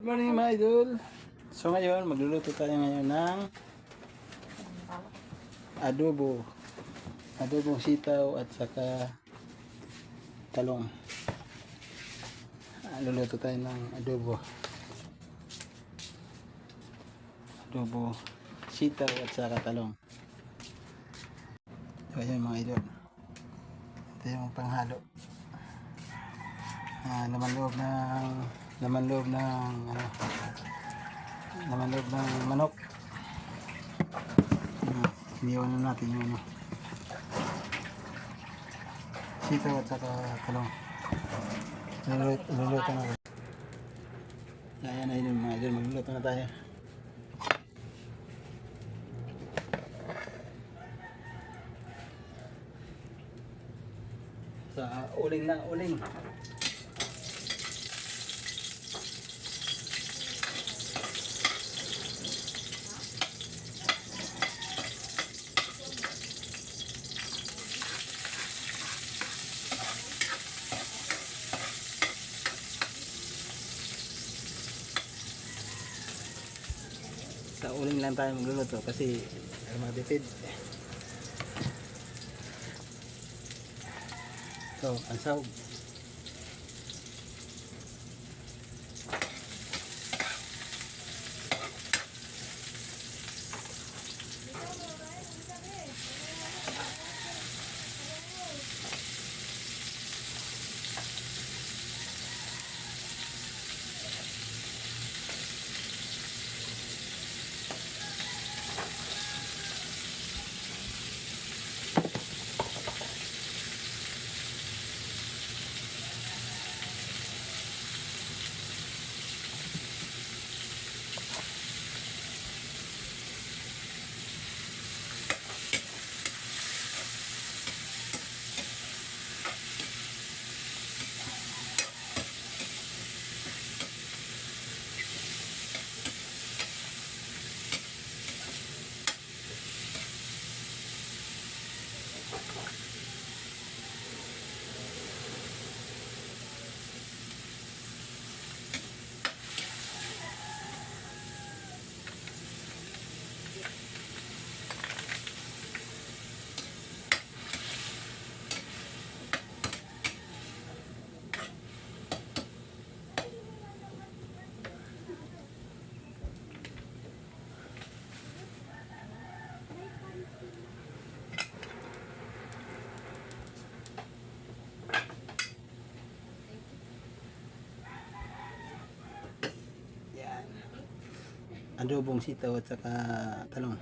Good morning mga idol. So ngayon, magluluto tayo ngayon ng adobo. Adobong sitaw at saka talong. Luluto tayo ng adobo. Adobo, sitaw at saka talong. So ayan mga idol. Ito yung panghalo. Laman loob ng manok. Iniwan na natin yung sitaw at saka talong. Luluto na. Ayan na yun mga idol, magluluto na tayo. Sa uling na uling. Sa uling lang tayo magluluto kasi matipid. So, ansaw. Adobong sitaw at saka talong.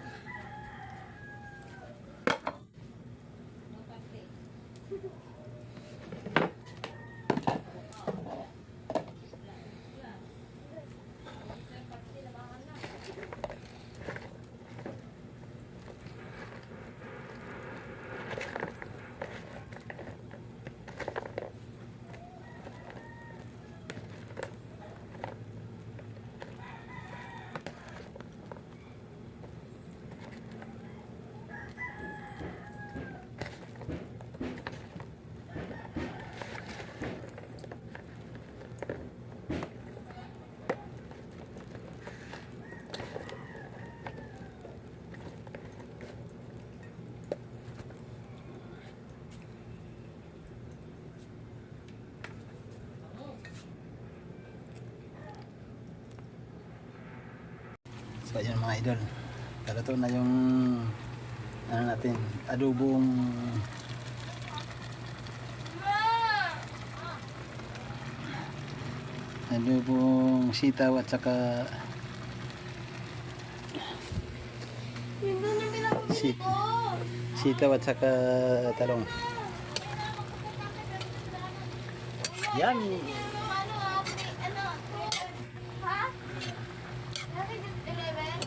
So ayan mga idol, kalato na yung natin, adobong sitaw at saka sitaw at saka talong. Yummy!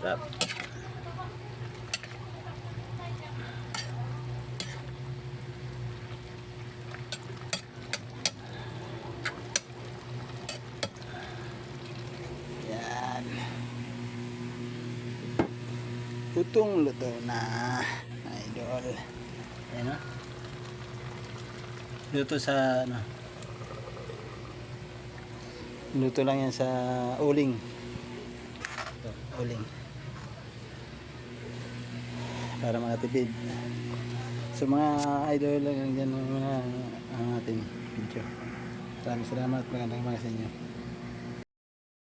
Sarap. Yan. Lutong luto na, idol. Ayan o. Luto sa ano, Luto lang yan sa uling. Uling. Para makatipid. So mga idol, lang yan mga ang ating video. Maraming salamat. Magandang umaga sa inyo.